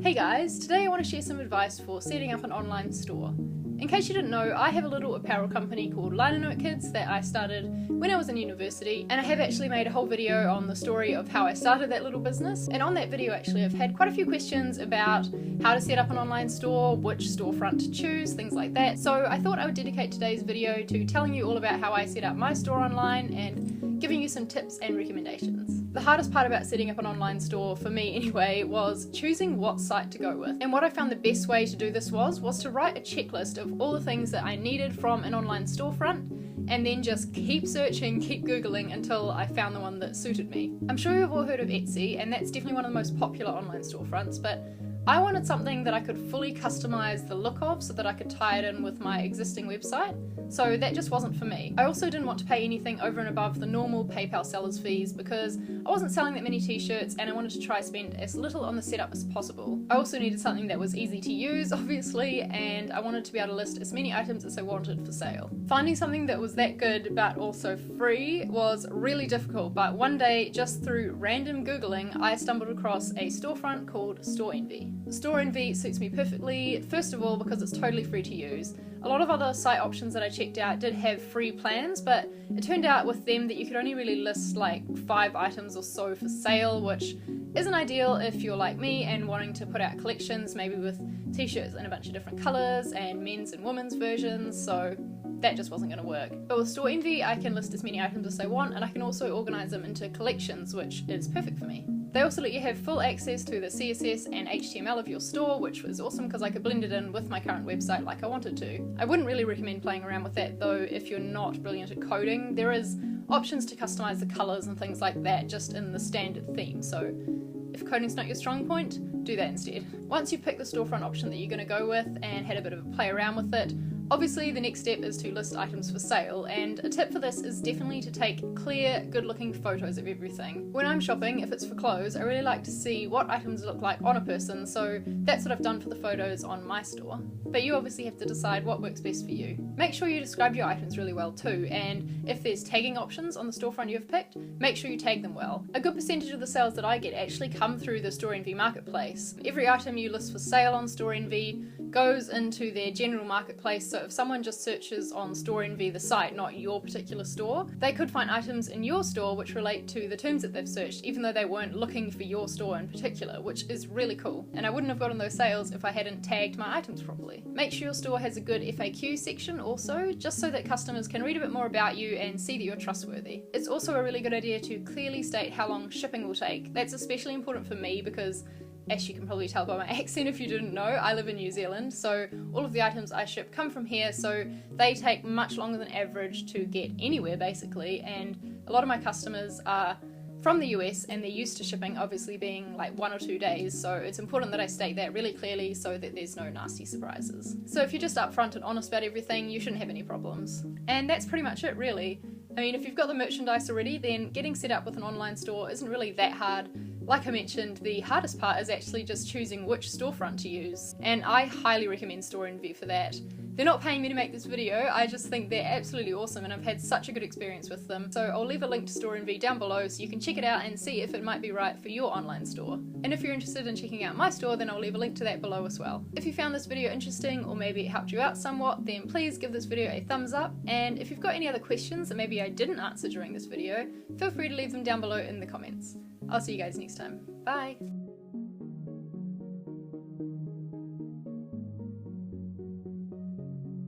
Hey guys, today I want to share some advice for setting up an online store. In case you didn't know, I have a little apparel company called Liner Note Kids that I started when I was in university, and I have actually made a whole video on the story of how I started that little business. And on that video actually I've had quite a few questions about how to set up an online store, which storefront to choose, things like that. So I thought I would dedicate today's video to telling you all about how I set up my store online and giving you some tips and recommendations. The hardest part about setting up an online store, for me anyway, was choosing what site to go with. And what I found the best way to do this was to write a checklist of all the things that I needed from an online storefront, and then just keep searching, keep googling until I found the one that suited me. I'm sure you've all heard of Etsy, and that's definitely one of the most popular online storefronts, but I wanted something that I could fully customize the look of so that I could tie it in with my existing website, so that just wasn't for me. I also didn't want to pay anything over and above the normal PayPal seller's fees because I wasn't selling that many t-shirts and I wanted to try spend as little on the setup as possible. I also needed something that was easy to use, obviously, and I wanted to be able to list as many items as I wanted for sale. Finding something that was that good but also free was really difficult, but one day, just through random googling, I stumbled across a storefront called Store Envy. Store Envy suits me perfectly, first of all because it's totally free to use. A lot of other site options that I checked out did have free plans, but it turned out with them that you could only really list like 5 items or so for sale, which isn't ideal if you're like me and wanting to put out collections, maybe with t-shirts in a bunch of different colours and men's and women's versions, so that just wasn't going to work. But with Store Envy I can list as many items as I want, and I can also organise them into collections, which is perfect for me. They also let you have full access to the CSS and HTML of your store, which was awesome because I could blend it in with my current website like I wanted to. I wouldn't really recommend playing around with that though if you're not brilliant at coding. There is options to customize the colors and things like that just in the standard theme, so if coding's not your strong point, do that instead. Once you've picked the storefront option that you're going to go with and had a bit of a play around with it, obviously the next step is to list items for sale, and a tip for this is definitely to take clear, good looking photos of everything. When I'm shopping, if it's for clothes, I really like to see what items look like on a person, so that's what I've done for the photos on my store. But you obviously have to decide what works best for you. Make sure you describe your items really well too, and if there's tagging options on the storefront you've picked, make sure you tag them well. A good percentage of the sales that I get actually come through the Store Envy marketplace. Every item you list for sale on Store Envy goes into their general marketplace, so if someone just searches on Store Envy, the site, not your particular store, they could find items in your store which relate to the terms that they've searched, even though they weren't looking for your store in particular, which is really cool. And I wouldn't have gotten those sales if I hadn't tagged my items properly. Make sure your store has a good FAQ section also, just so that customers can read a bit more about you and see that you're trustworthy. It's also a really good idea to clearly state how long shipping will take. That's especially important for me because, as you can probably tell by my accent if you didn't know, I live in New Zealand, so all of the items I ship come from here, so they take much longer than average to get anywhere basically, and a lot of my customers are from the US and they're used to shipping obviously being like 1 or 2 days, so it's important that I state that really clearly so that there's no nasty surprises. So if you're just upfront and honest about everything, you shouldn't have any problems. And that's pretty much it really. I mean, if you've got the merchandise already, then getting set up with an online store isn't really that hard. Like I mentioned, the hardest part is actually just choosing which storefront to use, and I highly recommend Store Envy for that. They're not paying me to make this video, I just think they're absolutely awesome and I've had such a good experience with them. So I'll leave a link to Store Envy down below so you can check it out and see if it might be right for your online store. And if you're interested in checking out my store, then I'll leave a link to that below as well. If you found this video interesting or maybe it helped you out somewhat, then please give this video a thumbs up, and if you've got any other questions that maybe I didn't answer during this video, feel free to leave them down below in the comments. I'll see you guys next time. Bye!